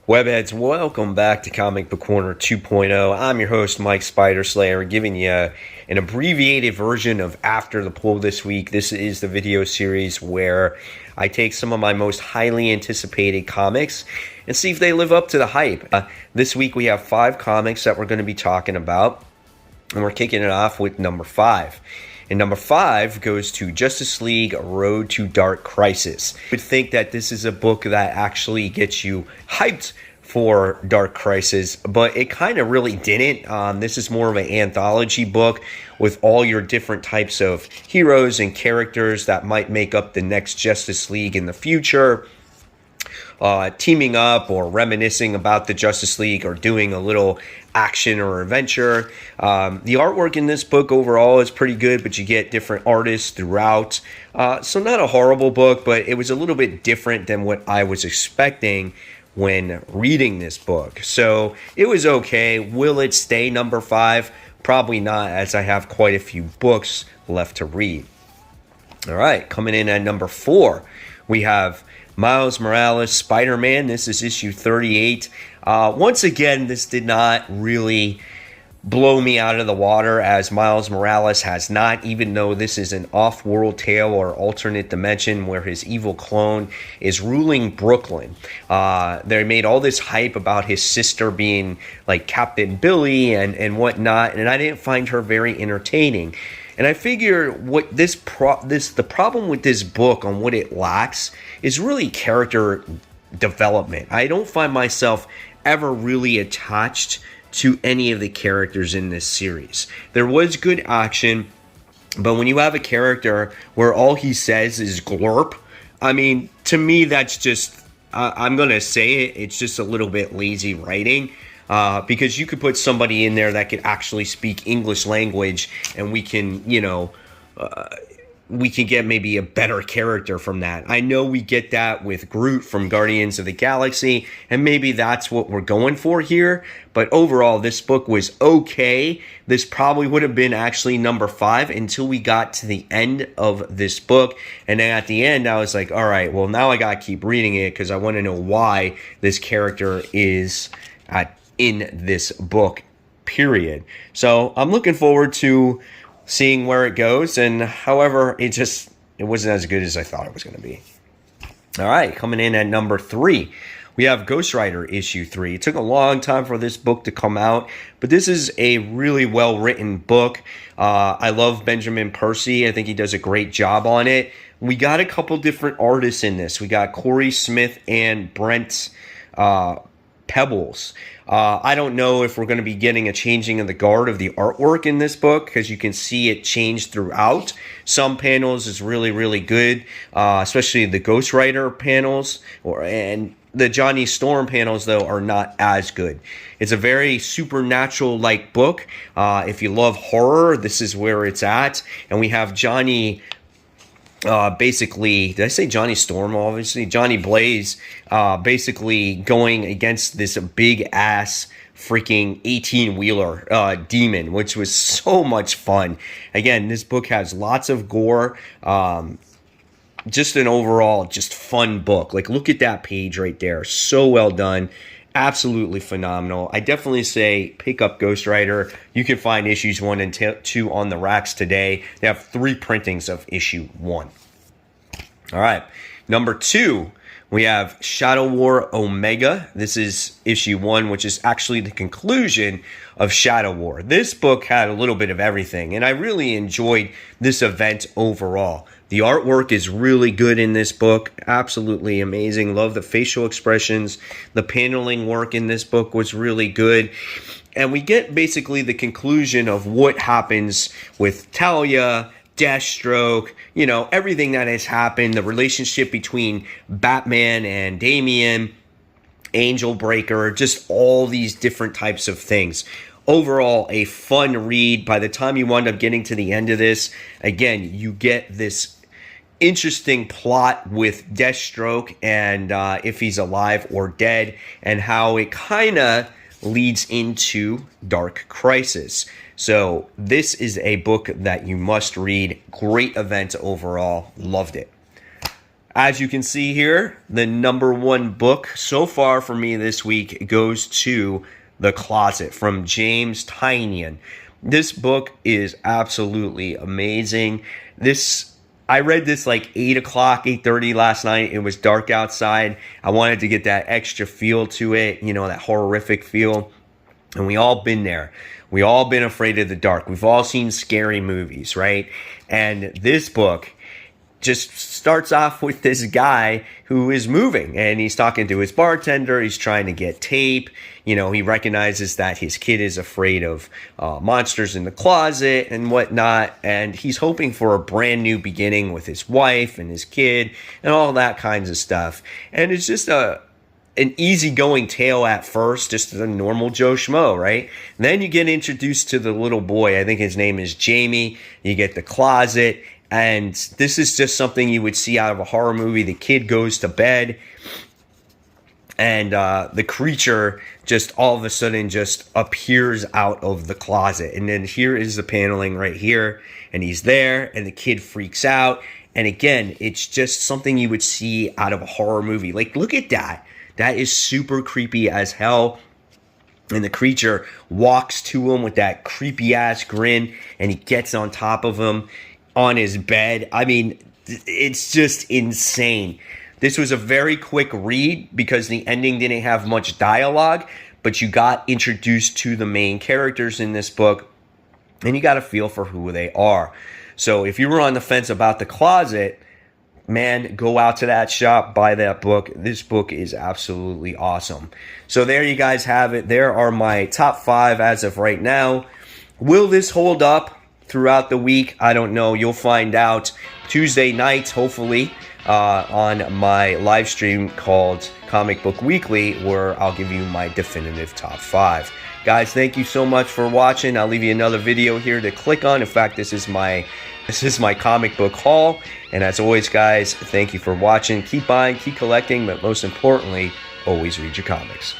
Webheads, welcome back to Comic Book Corner 2.0. I'm your host, Mike Spider Slayer, giving you an abbreviated version of After the Pull this week. This is the video series where I take some of my most highly anticipated comics and see if they live up to the hype. This week we have 5 comics that we're going to be talking about, and we're kicking it off with number 5. And number 5 goes to Justice League Road to Dark Crisis. I would think that this is a book that actually gets you hyped for Dark Crisis, but it kind of really didn't. This is more of an anthology book with all your different types of heroes and characters that might make up the next Justice League in the future. Teaming up or reminiscing about the Justice League or doing a little action or adventure. The artwork in this book overall is pretty good, but you get different artists throughout. So not a horrible book, but it was a little bit different than what I was expecting when reading this book. So it was okay. Will it stay number 5? Probably not, as I have quite a few books left to read. All right, coming in at number 4, we have Miles Morales, SpiderMan. This is issue 38. Once again, this did not really blow me out of the water, as Miles Morales has not, even though this is an off-world tale or alternate dimension where his evil clone is ruling Brooklyn. They made all this hype about his sister being like Captain Billy and whatnot, and I didn't find her very entertaining. And I figure what the problem with this book on what it lacks is really character development. I don't find myself ever really attached to any of the characters in this series. There was good action, but when you have a character where all he says is glorp, I mean, to me that's just, I'm going to say it, it's just a little bit lazy writing. Because you could put somebody in there that could actually speak English language, and we can, we can get maybe a better character from that. I know we get that with Groot from Guardians of the Galaxy, and maybe that's what we're going for here. But overall, this book was okay. This probably would have been actually number 5 until we got to the end of this book. And then at the end, I was like, all right, well, now I got to keep reading it because I want to know why this character is in this book, period. So I'm looking forward to seeing where it goes, and however, it wasn't as good as I thought it was going to be. All right, coming in at number 3, we have Ghost Rider issue 3. It took a long time for this book to come out, but this is a really well-written book. I love Benjamin Percy. I think he does a great job on it. We got a couple different artists in this. We got Corey Smith and Brent Pebbles. I don't know if we're going to be getting a changing of the guard of the artwork in this book, because you can see it change throughout. Some panels is really, really good, especially the Ghost Rider panels, and the Johnny Storm panels, though, are not as good. It's a very supernatural-like book. If you love horror, this is where it's at. And we have Johnny... basically, did I say Johnny Storm? Obviously, Johnny Blaze, basically going against this big ass freaking 18-wheeler demon, which was so much fun. Again, this book has lots of gore. Just an overall, just fun book. Like, look at that page right there. So well done. Absolutely phenomenal. I definitely say pick up Ghost Rider. You can find issues 1 and 2 on the racks today. They have 3 printings of issue 1. All right. Number 2, we have Shadow War Omega. This is issue 1, which is actually the conclusion of Shadow War. This book had a little bit of everything, and I really enjoyed this event overall. The artwork is really good in this book. Absolutely amazing. Love the facial expressions. The paneling work in this book was really good. And we get basically the conclusion of what happens with Talia, Deathstroke, everything that has happened, the relationship between Batman and Damian, Angel Breaker, just all these different types of things. Overall, a fun read. By the time you wind up getting to the end of this, again, you get this interesting plot with Deathstroke and if he's alive or dead, and how it kind of leads into Dark Crisis. So this is a book that you must read. Great event overall. Loved it. As you can see here, the #1 book so far for me this week goes to The Closet from James Tynion. This book is absolutely amazing. I read this like 8 o'clock, 8:30 last night. It was dark outside. I wanted to get that extra feel to it, that horrific feel. And we all been there. We all been afraid of the dark. We've all seen scary movies, right? And this book just starts off with this guy who is moving, and he's talking to his bartender. He's trying to get tape. He recognizes that his kid is afraid of monsters in the closet and whatnot, and he's hoping for a brand new beginning with his wife and his kid and all that kinds of stuff. And it's just an easygoing tale at first, just a normal Joe Schmo, right? Then you get introduced to the little boy. I think his name is Jamie. You get the closet. And this is just something you would see out of a horror movie. The kid goes to bed, and the creature just all of a sudden just appears out of the closet. And then here is the paneling right here, and he's there, and the kid freaks out. And again, it's just something you would see out of a horror movie. Like, look at that. That is super creepy as hell. And the creature walks to him with that creepy ass grin, and he gets on top of him on his bed. I mean, it's just insane. This was a very quick read because the ending didn't have much dialogue, but you got introduced to the main characters in this book, and you got a feel for who they are. So if you were on the fence about The Closet, man, go out to that shop, buy that book. This book is absolutely awesome. So there you guys have it. There are my top 5 as of right now. Will this hold up throughout the week? I don't know. You'll find out Tuesday night, hopefully, on my live stream called Comic Book Weekly, where I'll give you my definitive top 5. Guys, thank you so much for watching. I'll leave you another video here to click on. In fact, this is my comic book haul. And as always, guys, thank you for watching. Keep buying, keep collecting, but most importantly, always read your comics.